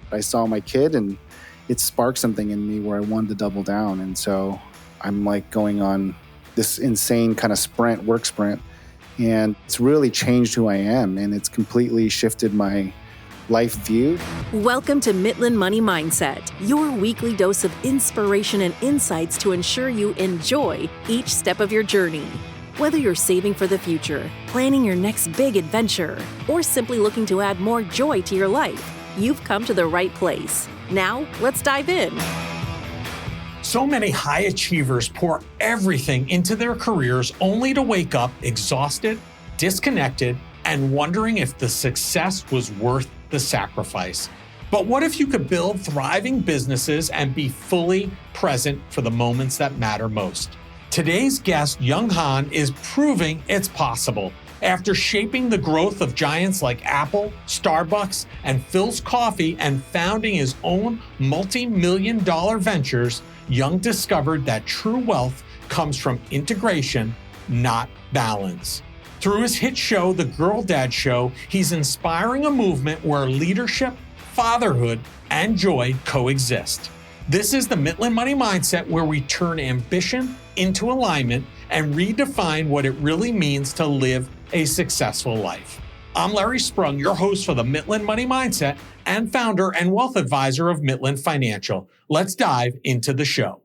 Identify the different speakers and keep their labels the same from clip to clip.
Speaker 1: I saw my kid and it sparked something in me where I wanted to double down. And so I'm like going on this insane kind of work sprint. And it's really changed who I am. And it's completely shifted my life view.
Speaker 2: Welcome to Midland Money Mindset, your weekly dose of inspiration and insights to ensure you enjoy each step of your journey. Whether you're saving for the future, planning your next big adventure, or simply looking to add more joy to your life, you've come to the right place. Now, let's dive in.
Speaker 3: So many high achievers pour everything into their careers only to wake up exhausted, disconnected, and wondering if the success was worth the sacrifice. But what if you could build thriving businesses and be fully present for the moments that matter most? Today's guest, Young Han, is proving it's possible. After shaping the growth of giants like Apple, Starbucks, and Phil's Coffee and founding his own multi-million-dollar ventures, Young discovered that true wealth comes from integration, not balance. Through his hit show, The Girl Dad Show, he's inspiring a movement where leadership, fatherhood, and joy coexist. This is the Midland Money Mindset, where we turn ambition into alignment and redefine what it really means to live a successful life. I'm Larry Sprung, your host for the Midland Money Mindset and founder and wealth advisor of Midland Financial. Let's dive into the show.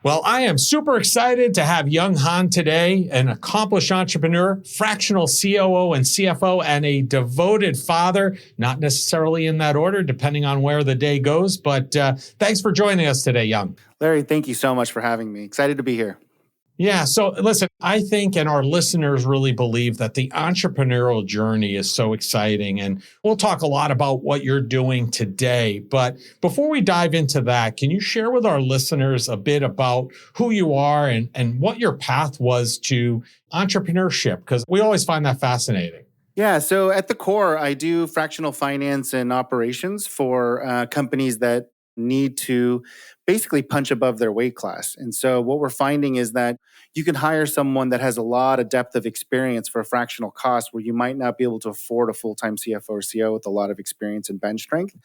Speaker 3: Well, I am super excited to have Young Han today, an accomplished entrepreneur, fractional COO and CFO, and a devoted father, not necessarily in that order, depending on where the day goes. But thanks for joining us today, Young.
Speaker 1: Larry, thank you so much for having me. Excited to be here.
Speaker 3: Yeah. So listen, I think, and our listeners really believe that the entrepreneurial journey is so exciting. And we'll talk a lot about what you're doing today. But before we dive into that, can you share with our listeners a bit about who you are and what your path was to entrepreneurship? Because we always find that fascinating.
Speaker 1: Yeah. So at the core, I do fractional finance and operations for companies that need to basically punch above their weight class. And so what we're finding is that you can hire someone that has a lot of depth of experience for a fractional cost where you might not be able to afford a full-time CFO or CO with a lot of experience and bench strength.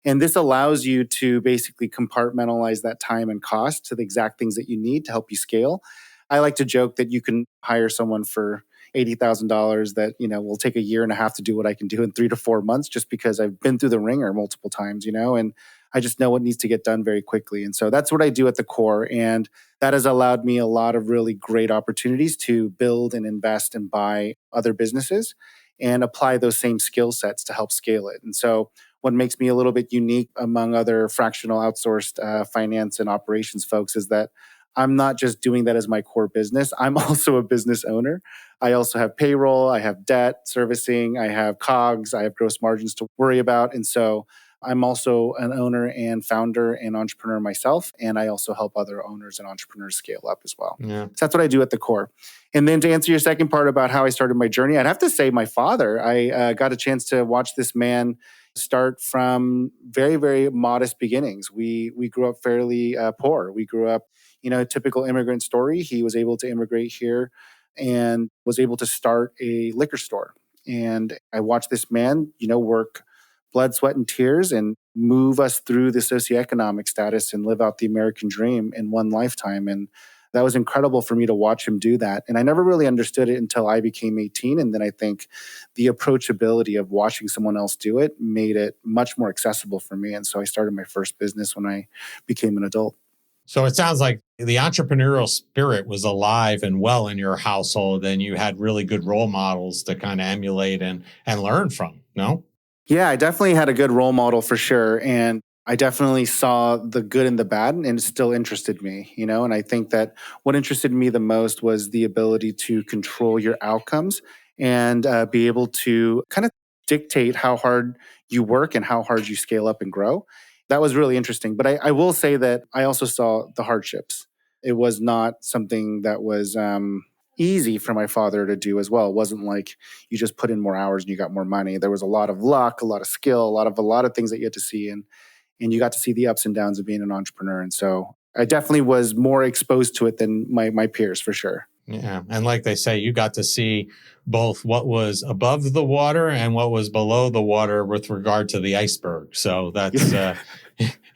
Speaker 1: And this allows you to basically compartmentalize that time and cost to the exact things that you need to help you scale. I like to joke that you can hire someone for $80,000 that, will take a year and a half to do what I can do in 3 to 4 months, just because I've been through the ringer multiple times, and I just know what needs to get done very quickly. And so that's what I do at the core. And that has allowed me a lot of really great opportunities to build and invest and buy other businesses and apply those same skill sets to help scale it. And so what makes me a little bit unique among other fractional outsourced finance and operations folks is that I'm not just doing that as my core business. I'm also a business owner. I also have payroll, I have debt servicing, I have COGS, I have gross margins to worry about. And so I'm also an owner and founder and entrepreneur myself. And I also help other owners and entrepreneurs scale up as well.
Speaker 3: Yeah.
Speaker 1: So that's what I do at the core. And then to answer your second part about how I started my journey, I'd have to say my father. I got a chance to watch this man start from very, very modest beginnings. We grew up fairly poor. We grew up, a typical immigrant story. He was able to immigrate here and was able to start a liquor store. And I watched this man, work blood, sweat, and tears and move us through the socioeconomic status and live out the American dream in one lifetime. And that was incredible for me to watch him do that. And I never really understood it until I became 18. And then I think the approachability of watching someone else do it made it much more accessible for me. And so I started my first business when I became an adult.
Speaker 3: So it sounds like the entrepreneurial spirit was alive and well in your household, and you had really good role models to kind of emulate and learn from, no?
Speaker 1: Yeah, I definitely had a good role model for sure. And I definitely saw the good and the bad, and it still interested me, and I think that what interested me the most was the ability to control your outcomes and be able to kind of dictate how hard you work and how hard you scale up and grow. That was really interesting. But I will say that I also saw the hardships. It was not something that was easy for my father to do as well. It wasn't like you just put in more hours and you got more money. There was a lot of luck, a lot of skill, a lot of things that you had to see, and you got to see the ups and downs of being an entrepreneur. And so I definitely was more exposed to it than my peers, for sure.
Speaker 3: Yeah. And like they say, you got to see both what was above the water and what was below the water with regard to the iceberg. So that's,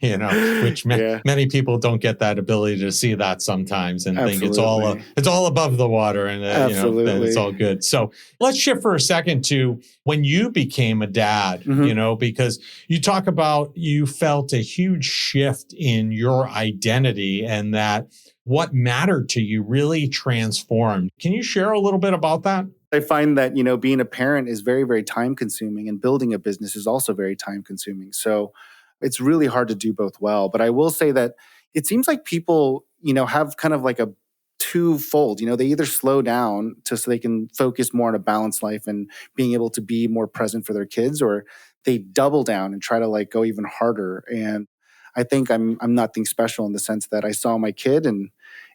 Speaker 3: which
Speaker 1: Yeah,
Speaker 3: many people don't get that ability to see that sometimes and think
Speaker 1: absolutely.
Speaker 3: it's all above the water and, then it's
Speaker 1: Absolutely.
Speaker 3: all good. So let's shift for a second to when you became a dad,
Speaker 1: Mhm.
Speaker 3: because you talk about you felt a huge shift in your identity and that what mattered to you really transformed. Can you share a little bit about that?
Speaker 1: I find that, being a parent is very, very time consuming, and building a business is also very time consuming. So it's really hard to do both well. But I will say that it seems like people, have kind of like a twofold. They either slow down so they can focus more on a balanced life and being able to be more present for their kids, or they double down and try to like go even harder. And I think I'm nothing special in the sense that I saw my kid and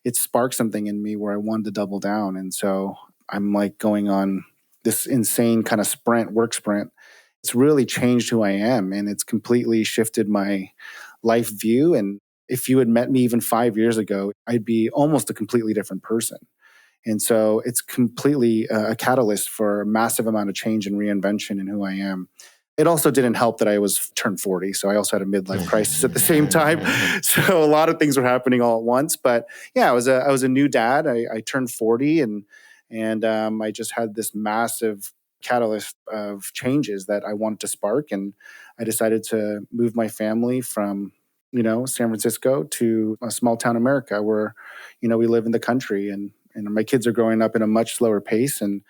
Speaker 1: it sparked something in me where I wanted to double down. And so I'm like going on this insane kind of work sprint. It's really changed who I am, and it's completely shifted my life view. And if you had met me even 5 years ago, I'd be almost a completely different person. And so it's completely a catalyst for a massive amount of change and reinvention in who I am. It also didn't help that I was turned 40. So I also had a midlife crisis at the same time. So a lot of things were happening all at once. But yeah, I was a new dad. I turned 40 and I just had this massive catalyst of changes that I wanted to spark. And I decided to move my family from, San Francisco to a small town America where, we live in the country and my kids are growing up in a much slower pace and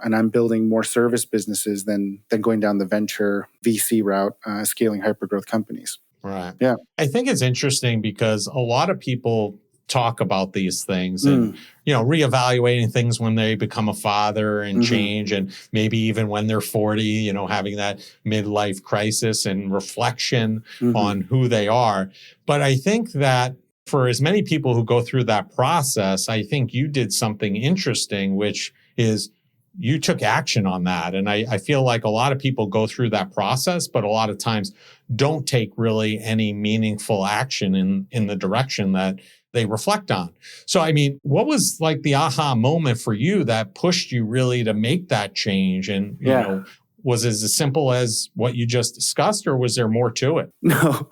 Speaker 1: I'm building more service businesses than going down the venture VC route, scaling hypergrowth companies.
Speaker 3: Right.
Speaker 1: Yeah.
Speaker 3: I think it's interesting because a lot of people talk about these things and,
Speaker 1: Mm.
Speaker 3: reevaluating things when they become a father and
Speaker 1: Mm-hmm.
Speaker 3: change, and maybe even when they're 40, having that midlife crisis and reflection
Speaker 1: Mm-hmm.
Speaker 3: on who they are. But I think that for as many people who go through that process, I think you did something interesting, which is you took action on that. And I feel like a lot of people go through that process, but a lot of times don't take really any meaningful action in the direction that they reflect on. So, I mean, what was like the aha moment for you that pushed you really to make that change? And,
Speaker 1: Yeah.
Speaker 3: was it as simple as what you just discussed, or was there more to it?
Speaker 1: No,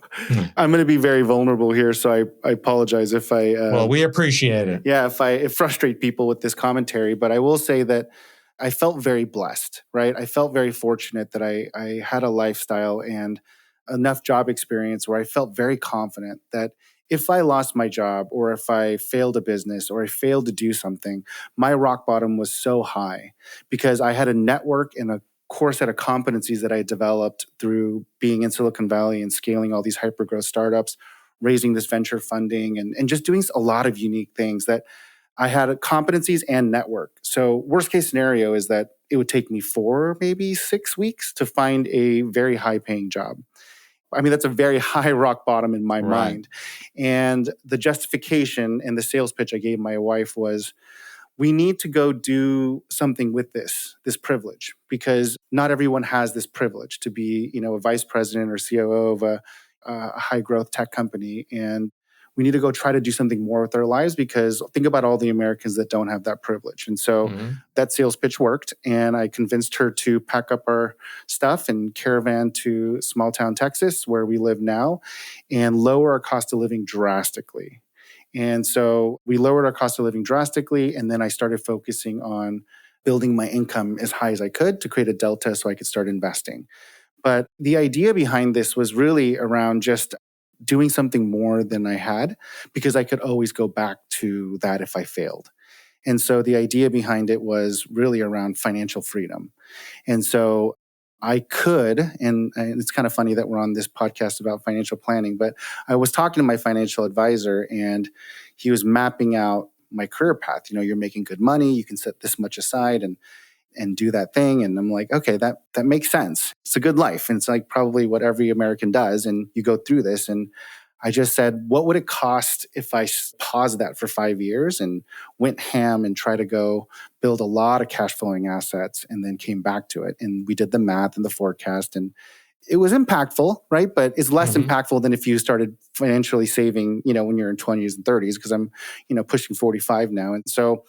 Speaker 1: I'm going to be very vulnerable here. So I apologize if I,
Speaker 3: Well, we appreciate it.
Speaker 1: yeah, if I frustrate people with this commentary, but I will say that I felt very blessed, right? I felt very fortunate that I had a lifestyle and enough job experience where I felt very confident that if I lost my job or if I failed a business or I failed to do something, my rock bottom was so high because I had a network and a core set of competencies that I had developed through being in Silicon Valley and scaling all these hypergrowth startups, raising this venture funding and just doing a lot of unique things that I had competencies and network. So worst case scenario is that it would take me 4, maybe 6 weeks to find a very high paying job. I mean, that's a very high rock bottom in my
Speaker 3: Right.
Speaker 1: mind. And the justification and the sales pitch I gave my wife was, we need to go do something with this privilege, because not everyone has this privilege to be, a vice president or COO of a high growth tech company. And we need to go try to do something more with our lives, because think about all the Americans that don't have that privilege. And so that sales pitch worked. And I convinced her to pack up our stuff and caravan to small town Texas, where we live now, and lower our cost of living drastically. And so we lowered our cost of living drastically. And then I started focusing on building my income as high as I could to create a delta so I could start investing. But the idea behind this was really around just doing something more than I had, because I could always go back to that if I failed. And so the idea behind it was really around financial freedom. And so I could, and it's kind of funny that we're on this podcast about financial planning, but I was talking to my financial advisor and he was mapping out my career path. You're making good money, you can set this much aside and do that thing. And I'm like, okay, that makes sense. It's a good life. And it's like probably what every American does. And you go through this. And I just said, what would it cost if I paused that for 5 years and went ham and try to go build a lot of cash flowing assets and then came back to it? And we did the math and the forecast, and it was impactful, right? But it's less impactful than if you started financially saving, when you're in 20s and 30s, because I'm, pushing 45 now. And so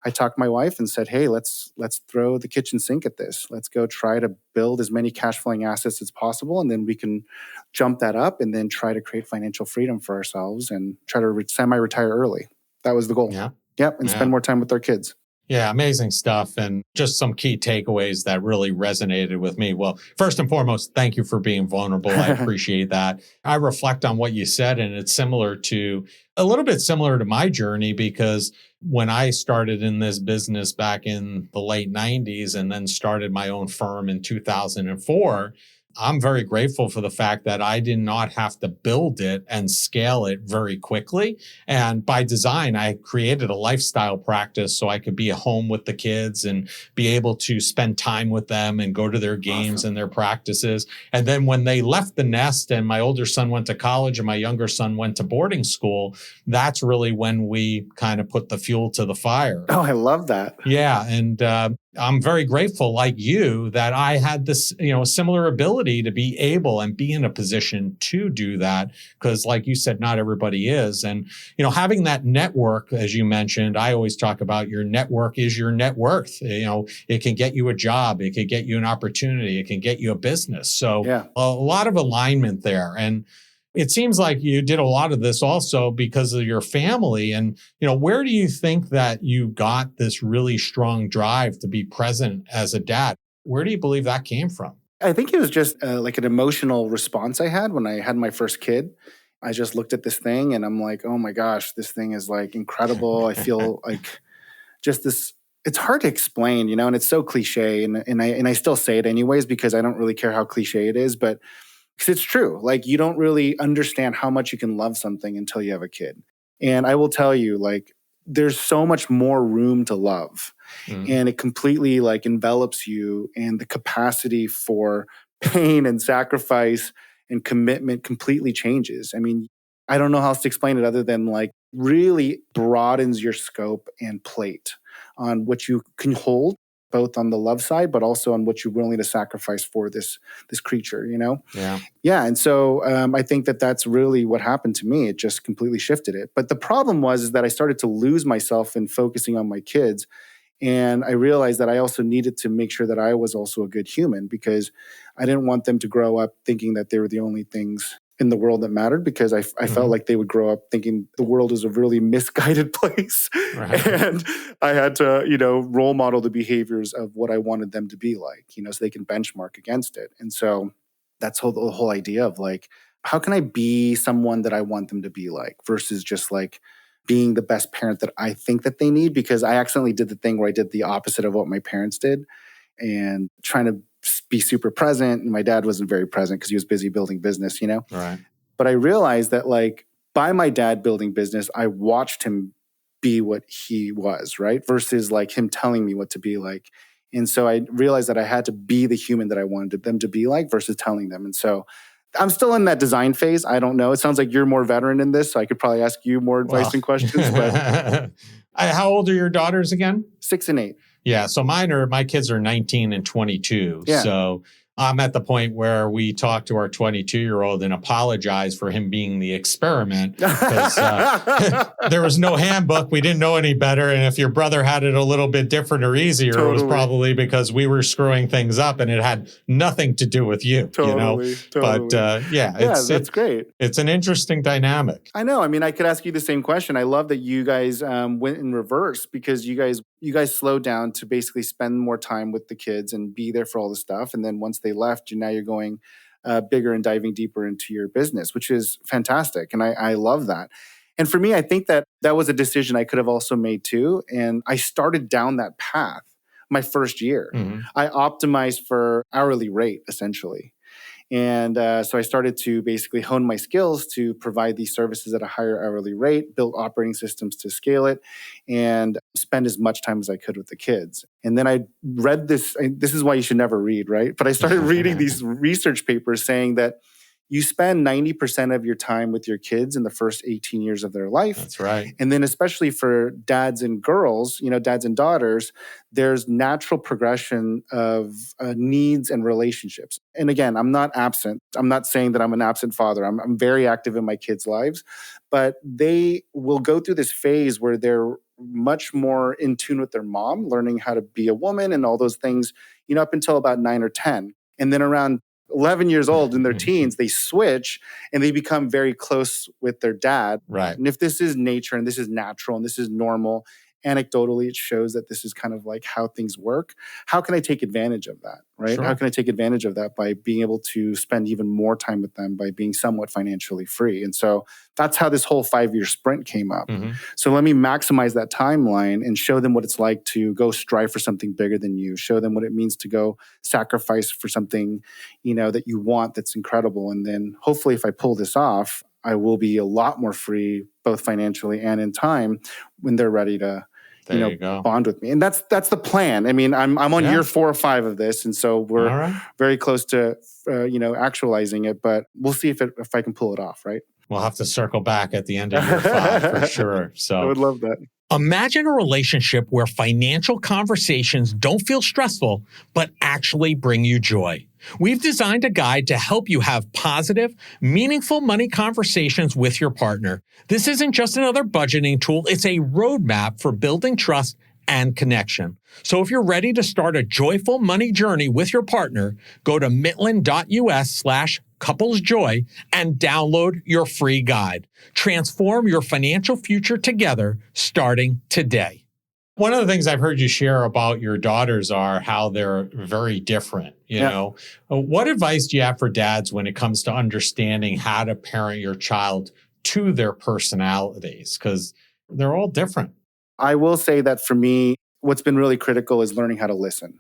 Speaker 1: I talked to my wife and said, hey, let's throw the kitchen sink at this. Let's go try to build as many cash flowing assets as possible. And then we can jump that up and then try to create financial freedom for ourselves and try to semi-retire early. That was the goal.
Speaker 3: Yeah.
Speaker 1: Yep. And spend more time with our kids.
Speaker 3: Yeah, amazing stuff. And just some key takeaways that really resonated with me. Well, first and foremost, thank you for being vulnerable. I appreciate that. I reflect on what you said, and it's a little bit similar to my journey, because when I started in this business back in the late 90s and then started my own firm in 2004, I'm very grateful for the fact that I did not have to build it and scale it very quickly. And by design, I created a lifestyle practice so I could be at home with the kids and be able to spend time with them and go to their games and their practices. And then when they left the nest and my older son went to college and my younger son went to boarding school, that's really when we kind of put the fuel to the fire.
Speaker 1: Oh, I love that.
Speaker 3: Yeah. And I'm very grateful, like you, that I had this, similar ability to be able and be in a position to do that. Because like you said, not everybody is. And, having that network, as you mentioned, I always talk about your network is your net worth. It can get you a job. It can get you an opportunity. It can get you a business. So a lot of alignment there. And it seems like you did a lot of this also because of your family. And, where do you think that you got this really strong drive to be present as a dad? Where do you believe that came from?
Speaker 1: I think it was just like an emotional response I had when I had my first kid. I just looked at this thing and I'm like, oh my gosh, this thing is like incredible. I feel like just this, it's hard to explain, and it's so cliche. And I still say it anyways, because I don't really care how cliche it is, but because it's true. Like, you don't really understand how much you can love something until you have a kid. And I will tell you, like, there's so much more room to love. And it completely like envelops you, and the capacity for pain and sacrifice and commitment completely changes. I mean, I don't know how else to explain it other than like really broadens your scope and plate on what you can hold, both on the love side, but also on what you're willing to sacrifice for this creature, Yeah. And so I think that that's really what happened to me. It just completely shifted it. But the problem was that I started to lose myself in focusing on my kids. And I realized that I also needed to make sure that I was also a good human, because I didn't want them to grow up thinking that they were the only things in the world that mattered, because I felt like they would grow up thinking the world is a really misguided place. Right. And I had to, role model the behaviors of what I wanted them to be like, so they can benchmark against it. And so that's the whole idea of like, how can I be someone that I want them to be like, versus just like being the best parent that I think that they need, because I accidentally did the thing where I did the opposite of what my parents did, and trying to be super present. And my dad wasn't very present because he was busy building business,
Speaker 3: Right.
Speaker 1: But I realized that like by my dad building business, I watched him be what he was, right? Versus like him telling me what to be like. And so I realized that I had to be the human that I wanted them to be like versus telling them. And so I'm still in that design phase. I don't know. It sounds like you're more veteran in this, so I could probably ask you more advice and questions. But
Speaker 3: how old are your daughters again?
Speaker 1: 6 and 8.
Speaker 3: Yeah. So my kids are 19 and 22.
Speaker 1: Yeah.
Speaker 3: So I'm at the point where we talk to our 22-year-old and apologize for him being the experiment, because there was no handbook. We didn't know any better. And if your brother had it a little bit different or easier, It was probably because we were screwing things up, and it had nothing to do with you,
Speaker 1: Totally.
Speaker 3: But
Speaker 1: that's great.
Speaker 3: It's an interesting dynamic.
Speaker 1: I know. I mean, I could ask you the same question. I love that you guys went in reverse, because you guys slowed down to basically spend more time with the kids and be there for all the stuff. And then once they left, now you're going bigger and diving deeper into your business, which is fantastic. And I love that. And for me, I think that was a decision I could have also made too. And I started down that path my first year. I optimized for hourly rate, essentially. And so I started to basically hone my skills to provide these services at a higher hourly rate, build operating systems to scale it, and spend as much time as I could with the kids. And then I read this is why you should never read, right? But I started reading these research papers saying that you spend 90% of your time with your kids in the first 18 years of their life.
Speaker 3: That's right.
Speaker 1: And then especially for dads and girls, dads and daughters, there's natural progression of needs and relationships. And again, I'm not absent. I'm not saying that I'm an absent father. I'm very active in my kids' lives, but they will go through this phase where they're much more in tune with their mom, learning how to be a woman and all those things, up until about 9 or 10. And then around 11 years old in their teens, they switch and they become very close with their dad.
Speaker 3: Right.
Speaker 1: And if this is nature and this is natural and this is normal, anecdotally, it shows that this is kind of like how things work. How can I take advantage of that, right?
Speaker 3: Sure.
Speaker 1: How can I take advantage of that by being able to spend even more time with them by being somewhat financially free? And so that's how this whole 5-year sprint came up. So let me maximize that timeline and show them what it's like to go strive for something bigger than you, show them what it means to go sacrifice for something, that you want that's incredible. And then hopefully if I pull this off, I will be a lot more free, both financially and in time, when they're ready to, bond with me. And that's the plan. I mean, I'm on year 4 or 5 of this, and so we're very close to, actualizing it. But we'll see if I can pull it off. Right.
Speaker 3: We'll have to circle back at the end of year 5 for sure. So
Speaker 1: I would love that.
Speaker 3: Imagine a relationship where financial conversations don't feel stressful, but actually bring you joy. We've designed a guide to help you have positive, meaningful money conversations with your partner. This isn't just another budgeting tool. It's a roadmap for building trust and connection. So if you're ready to start a joyful money journey with your partner, go to Midland.us/couplesjoy and download your free guide. Transform your financial future together, starting today. One of the things I've heard you share about your daughters are how they're very different. You know, what advice do you have for dads when it comes to understanding how to parent your child to their personalities? Because they're all different.
Speaker 1: I will say that for me, what's been really critical is learning how to listen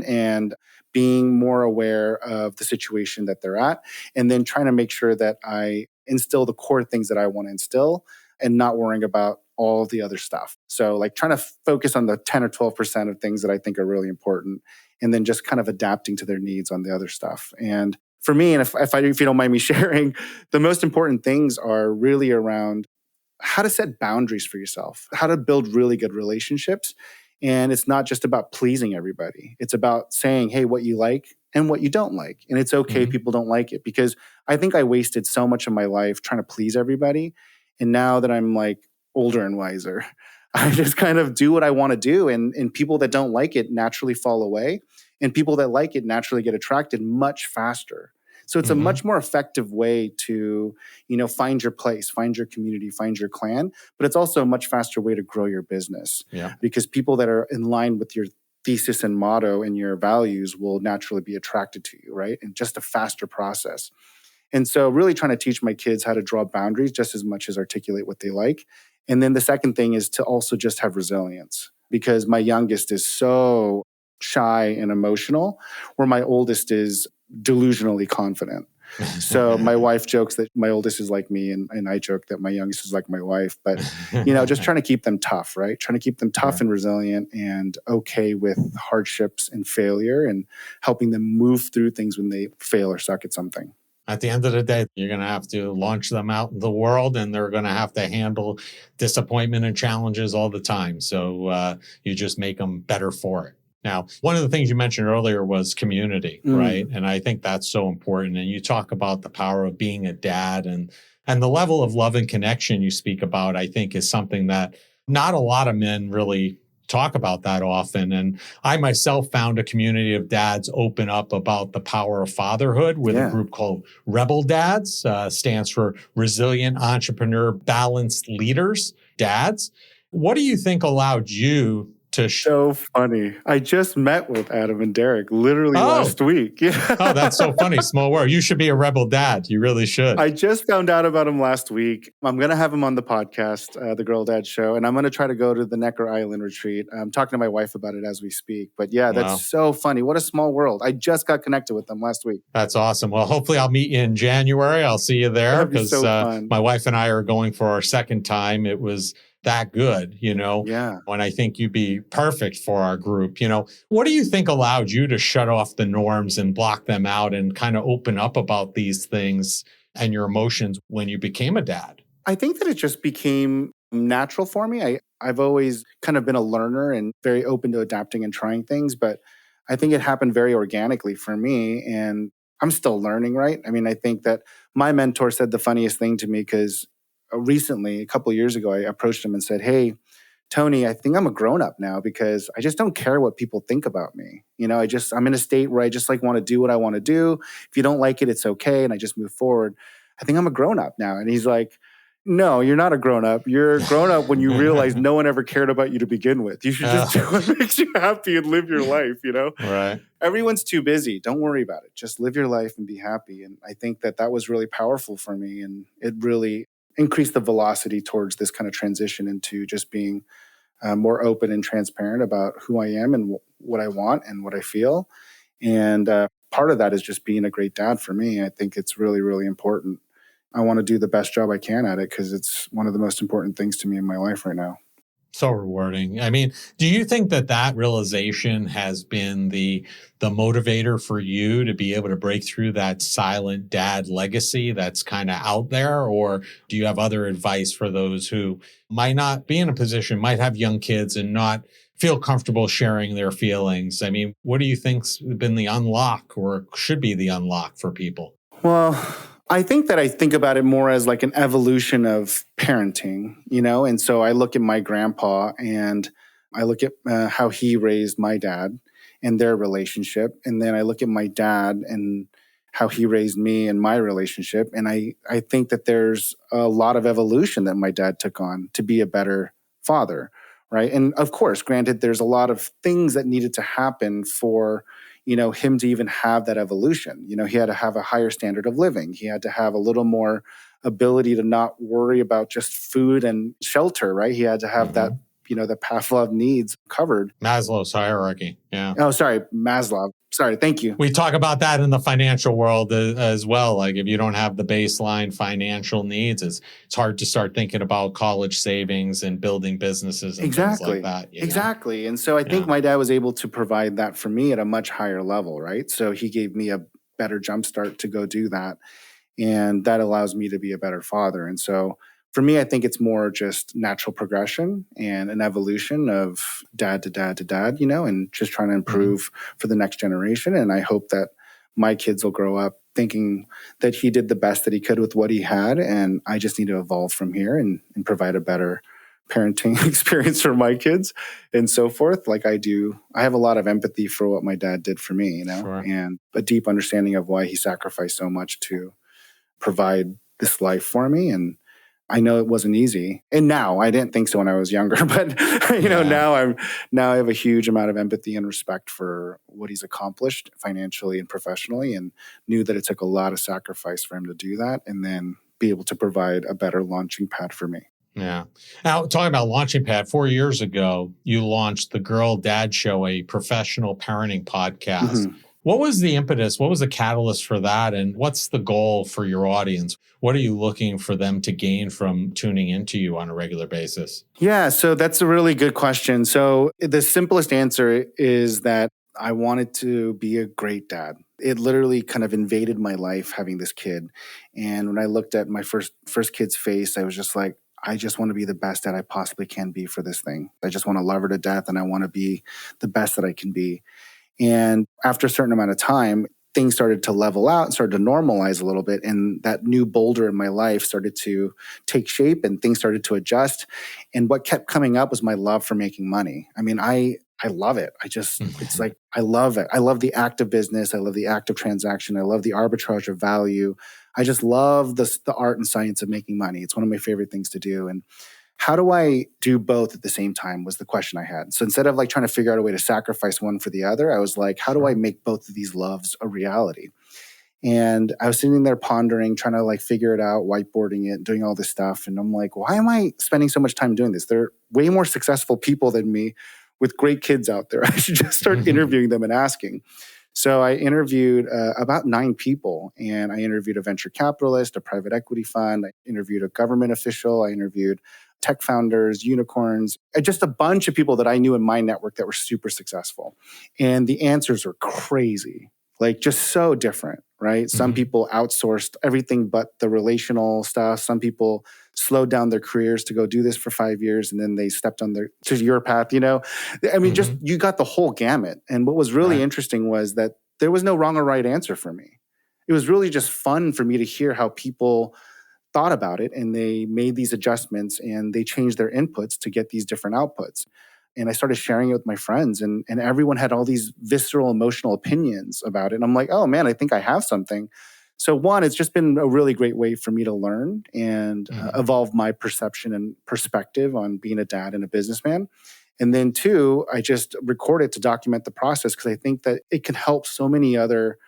Speaker 1: and being more aware of the situation that they're at, and then trying to make sure that I instill the core things that I want to instill and not worrying about all the other stuff. So like trying to focus on the 10 or 12% of things that I think are really important, and then just kind of adapting to their needs on the other stuff. And for me, and if you don't mind me sharing, the most important things are really around how to set boundaries for yourself, how to build really good relationships. And it's not just about pleasing everybody. It's about saying, hey, what you like and what you don't like. And it's okay if people don't like it, because I think I wasted so much of my life trying to please everybody. And now that I'm like older and wiser, I just kind of do what I want to do. And people that don't like it naturally fall away. And people that like it naturally get attracted much faster. So it's a much more effective way to, find your place, find your community, find your clan. But it's also a much faster way to grow your business. Because people that are in line with your thesis and motto and your values will naturally be attracted to you, right? And just a faster process. And so really trying to teach my kids how to draw boundaries just as much as articulate what they like. And then the second thing is to also just have resilience, because my youngest is so shy and emotional, where my oldest is delusionally confident. So my wife jokes that my oldest is like me, and I joke that my youngest is like my wife. But, just trying to keep them tough, right? Trying to keep them tough and resilient and okay with hardships and failure, and helping them move through things when they fail or suck at something.
Speaker 3: At the end of the day, you're going to have to launch them out in the world, and they're going to have to handle disappointment and challenges all the time. So you just make them better for it. Now, one of the things you mentioned earlier was community, right? And I think that's so important. And you talk about the power of being a dad, and the level of love and connection you speak about, I think, is something that not a lot of men really talk about that often. And I myself found a community of dads open up about the power of fatherhood with a group called Rebel Dads, stands for Resilient Entrepreneur Balanced Leaders, Dads. What do you think allowed you to
Speaker 1: So funny. I just met with Adam and Derek literally last week.
Speaker 3: Oh, that's so funny. Small world. You should be a rebel dad. You really should.
Speaker 1: I just found out about him last week. I'm going to have him on the podcast, the Girl Dad Show, and I'm going to try to go to the Necker Island retreat. I'm talking to my wife about it as we speak. But yeah, that's so funny. What a small world. I just got connected with them last week.
Speaker 3: That's awesome. Well, hopefully I'll meet you in January. I'll see you there, because my wife and I are going for our second time. It was that good,
Speaker 1: Yeah.
Speaker 3: And I think you'd be perfect for our group. What do you think allowed you to shut off the norms and block them out and kind of open up about these things and your emotions when you became a dad?
Speaker 1: I think that it just became natural for me. I've always kind of been a learner and very open to adapting and trying things, but I think it happened very organically for me, and I'm still learning, right? I mean, I think that my mentor said the funniest thing to me, because recently, a couple of years ago, I approached him and said, hey, Tony, I think I'm a grown up now because I just don't care what people think about me. I'm in a state where I just like want to do what I want to do. If you don't like it, it's okay. And I just move forward. I think I'm a grown up now. And he's like, no, you're not a grown up. You're a grown up when you realize no one ever cared about you to begin with. You should just do what makes you happy and live your life.
Speaker 3: Right.
Speaker 1: Everyone's too busy. Don't worry about it. Just live your life and be happy. And I think that was really powerful for me. And it really increased the velocity towards this kind of transition into just being more open and transparent about who I am and what I want and what I feel. And part of that is just being a great dad for me. I think it's really, really important. I want to do the best job I can at it because it's one of the most important things to me in my life right now.
Speaker 3: So rewarding. I mean, do you think that realization has been the motivator for you to be able to break through that silent dad legacy that's kind of out there? Or do you have other advice for those who might not be in a position, might have young kids and not feel comfortable sharing their feelings? I mean, what do you think's been the unlock or should be the unlock for people?
Speaker 1: Well, I think about it more as like an evolution of parenting, and so I look at my grandpa and I look at how he raised my dad and their relationship. And then I look at my dad and how he raised me and my relationship. And I think that there's a lot of evolution that my dad took on to be a better father, right? And of course, granted, there's a lot of things that needed to happen for him to even have that evolution. He had to have a higher standard of living. He had to have a little more ability to not worry about just food and shelter, right? He had to have that, the Pavlov needs covered.
Speaker 3: Maslow's hierarchy. Yeah.
Speaker 1: Oh, sorry. Maslow. Sorry. Thank you.
Speaker 3: We talk about that in the financial world as well. Like if you don't have the baseline financial needs, it's hard to start thinking about college savings and building businesses and things like that.
Speaker 1: Exactly. And so I think my dad was able to provide that for me at a much higher level, right? So he gave me a better jumpstart to go do that. And that allows me to be a better father. And so for me, I think it's more just natural progression and an evolution of dad to dad to dad, and just trying to improve for the next generation. And I hope that my kids will grow up thinking that he did the best that he could with what he had. And I just need to evolve from here and provide a better parenting experience for my kids and so forth. Like I do, I have a lot of empathy for what my dad did for me,
Speaker 3: Sure.
Speaker 1: and a deep understanding of why he sacrificed so much to provide this life for me. And I know it wasn't easy. And now, I didn't think so when I was younger, but now I have a huge amount of empathy and respect for what he's accomplished financially and professionally, and knew that it took a lot of sacrifice for him to do that and then be able to provide a better launching pad for me.
Speaker 3: Yeah. Now, talking about launching pad, 4 years ago, you launched the Girl Dad Show, a professional parenting podcast.
Speaker 1: Mm-hmm.
Speaker 3: What was the impetus? What was the catalyst for that? And what's the goal for your audience? What are you looking for them to gain from tuning into you on a regular basis?
Speaker 1: Yeah, so that's a really good question. So the simplest answer is that I wanted to be a great dad. It literally kind of invaded my life having this kid. And when I looked at my first kid's face, I was just like, I just want to be the best dad I possibly can be for this thing. I just want to love her to death, and I want to be the best that I can be. And after a certain amount of time, things started to level out and started to normalize a little bit. And that new boulder in my life started to take shape and things started to adjust. And what kept coming up was my love for making money. I mean, I love it. It's like, I love it. I love the act of business. I love the act of transaction. I love the arbitrage of value. I just love the art and science of making money. It's one of my favorite things to do. And how do I do both at the same time was the question I had. So instead of like trying to figure out a way to sacrifice one for the other, I was like, how do I make both of these loves a reality? And I was sitting there pondering, trying to like figure it out, whiteboarding it, doing all this stuff. And I'm like, why am I spending so much time doing this? There are way more successful people than me with great kids out there. I should just start interviewing them and asking. So I interviewed about 9 people, and I interviewed a venture capitalist, a private equity fund. I interviewed a government official. I interviewed tech founders, unicorns, just a bunch of people that I knew in my network that were super successful. And the answers were crazy, like just so different, right? Some people outsourced everything but the relational stuff. Some people slowed down their careers to go do this for 5 years, and then they stepped on to your path, I mean, just you got the whole gamut. And what was really interesting was that there was no wrong or right answer for me. It was really just fun for me to hear how people thought about it and they made these adjustments and they changed their inputs to get these different outputs. And I started sharing it with my friends, and everyone had all these visceral emotional opinions about it. And I'm like, oh man, I think I have something. So one, it's just been a really great way for me to learn and evolve my perception and perspective on being a dad and a businessman. And then two, I just record it to document the process because I think that it can help so many other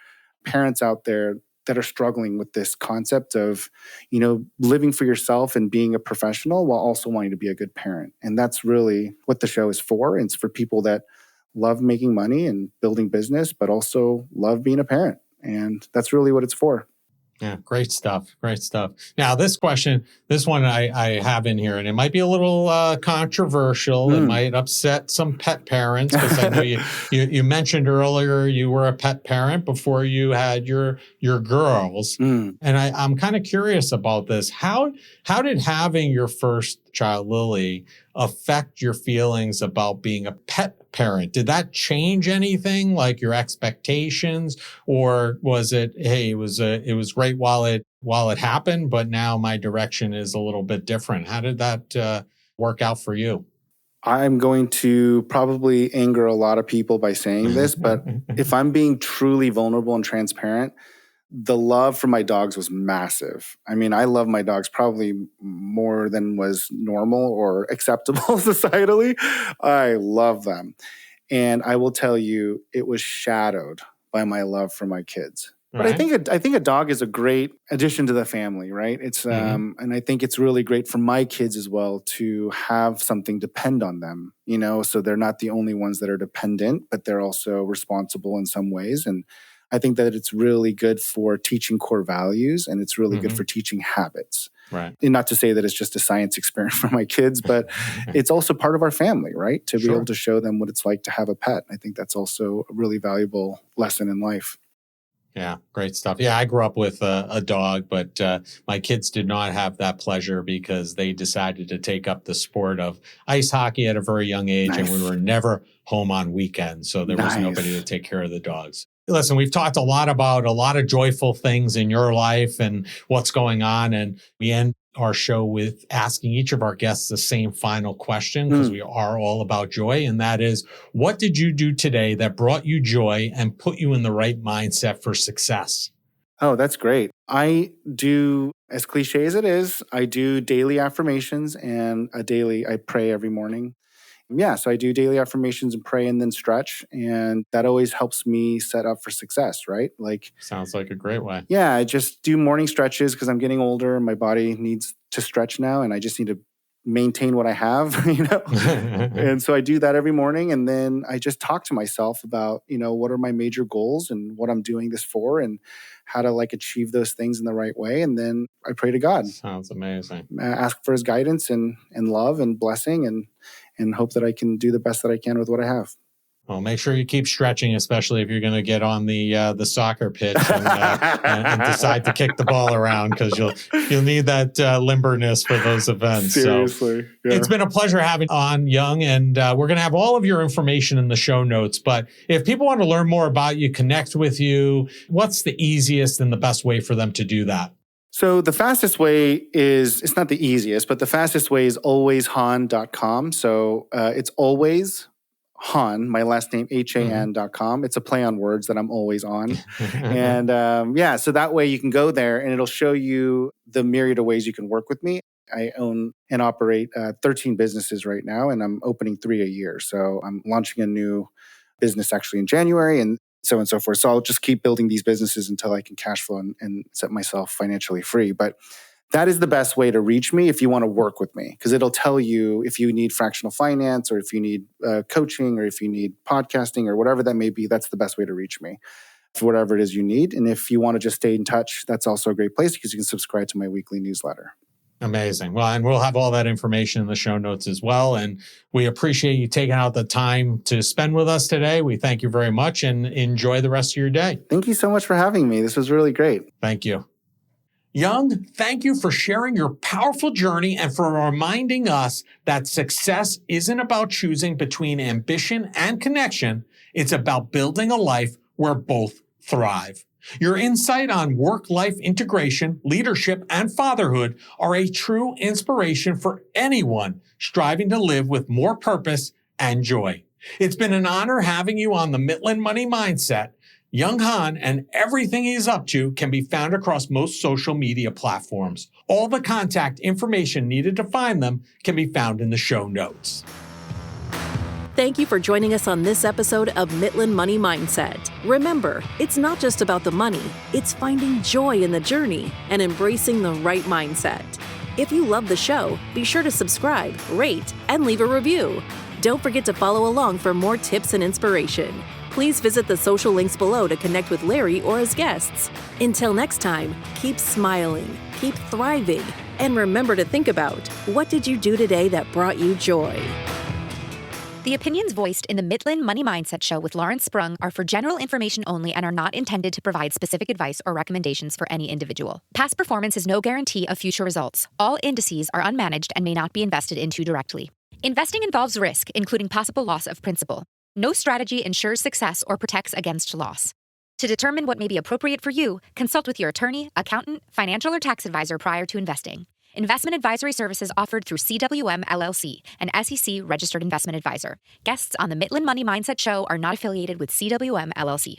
Speaker 1: parents out there that are struggling with this concept of, living for yourself and being a professional while also wanting to be a good parent. And that's really what the show is for. And it's for people that love making money and building business, but also love being a parent. And that's really what it's for.
Speaker 3: Yeah, great stuff. Great stuff. Now, this one I have in here, and it might be a little controversial. It might upset some pet parents because I know you mentioned earlier you were a pet parent before you had your girls. And I'm kind of curious about this. How did having your first child, Lily, affect your feelings about being a pet parent? Did that change anything, like your expectations, or was it, hey, it was great while it happened, but now my direction is a little bit different? How did that work out for you?
Speaker 1: I'm going to probably anger a lot of people by saying this, but if I'm being truly vulnerable and transparent, the love for my dogs was massive. I mean, I love my dogs probably more than was normal or acceptable societally. I love them. And I will tell you, it was shadowed by my love for my kids. But I think a dog is a great addition to the family, right? It's and I think it's really great for my kids as well to have something depend on them, so they're not the only ones that are dependent, but they're also responsible in some ways. And I think that it's really good for teaching core values, and it's really good for teaching habits.
Speaker 3: Right.
Speaker 1: And not to say that it's just a science experiment for my kids, but it's also part of our family, right? To be able to show them what it's like to have a pet. I think that's also a really valuable lesson in life.
Speaker 3: Yeah, great stuff. Yeah, I grew up with a dog, but my kids did not have that pleasure because they decided to take up the sport of ice hockey at a very young age, and we were never home on weekends, so there was nobody to take care of the dogs. Listen, we've talked a lot about a lot of joyful things in your life and what's going on, and we end our show with asking each of our guests the same final question because we are all about joy. And that is, what did you do today that brought you joy and put you in the right mindset for success?
Speaker 1: Oh, that's great. I do, as cliche as it is, I do daily affirmations and I pray every morning. Yeah, so I do daily affirmations and pray and then stretch. And that always helps me set up for success, right?
Speaker 3: Sounds like a great way.
Speaker 1: Yeah, I just do morning stretches because I'm getting older and my body needs to stretch now. And I just need to maintain what I have, And so I do that every morning. And then I just talk to myself about, what are my major goals and what I'm doing this for and how to achieve those things in the right way. And then I pray to God.
Speaker 3: Sounds amazing.
Speaker 1: Ask for his guidance and love and blessing and hope that I can do the best that I can with what I have.
Speaker 3: Well, make sure you keep stretching, especially if you're going to get on the soccer pitch and decide to kick the ball around, because you'll need that limberness for those events.
Speaker 1: Seriously,
Speaker 3: so it's been a pleasure having on, Young, and we're going to have all of your information in the show notes. But if people want to learn more about you, connect with you, what's the easiest and the best way for them to do that?
Speaker 1: So the fastest way is, it's not the easiest, but the fastest way is alwayshan.com. So it's always Han, my last name, HAN.com. It's a play on words that I'm always on. And so that way you can go there and it'll show you the myriad of ways you can work with me. I own and operate 13 businesses right now, and I'm opening 3 a year. So I'm launching a new business actually in January and so on and so forth. So I'll just keep building these businesses until I can cash flow and set myself financially free. But that is the best way to reach me if you want to work with me, because it'll tell you if you need fractional finance or if you need coaching or if you need podcasting or whatever that may be. That's the best way to reach me for whatever it is you need. And if you want to just stay in touch, that's also a great place because you can subscribe to my weekly newsletter.
Speaker 3: Amazing. Well, and we'll have all that information in the show notes as well. And we appreciate you taking out the time to spend with us today. We thank you very much and enjoy the rest of your day.
Speaker 1: Thank you so much for having me. This was really great.
Speaker 3: Thank you. Young, thank you for sharing your powerful journey and for reminding us that success isn't about choosing between ambition and connection. It's about building a life where both thrive. Your insight on work-life integration, leadership, and fatherhood are a true inspiration for anyone striving to live with more purpose and joy. It's been an honor having you on the Midland Money Mindset. Young Han and everything he's up to can be found across most social media platforms. All the contact information needed to find them can be found in the show notes.
Speaker 2: Thank you for joining us on this episode of Midland Money Mindset. Remember, it's not just about the money, it's finding joy in the journey and embracing the right mindset. If you love the show, be sure to subscribe, rate, and leave a review. Don't forget to follow along for more tips and inspiration. Please visit the social links below to connect with Larry or his guests. Until next time, keep smiling, keep thriving, and remember to think about, what did you do today that brought you joy?
Speaker 4: The opinions voiced in the Midland Money Mindset Show with Lawrence Sprung are for general information only and are not intended to provide specific advice or recommendations for any individual. Past performance is no guarantee of future results. All indices are unmanaged and may not be invested into directly. Investing involves risk, including possible loss of principal. No strategy ensures success or protects against loss. To determine what may be appropriate for you, consult with your attorney, accountant, financial or tax advisor prior to investing. Investment advisory services offered through CWM LLC, an SEC registered investment advisor. Guests on the Midland Money Mindset Show are not affiliated with CWM LLC.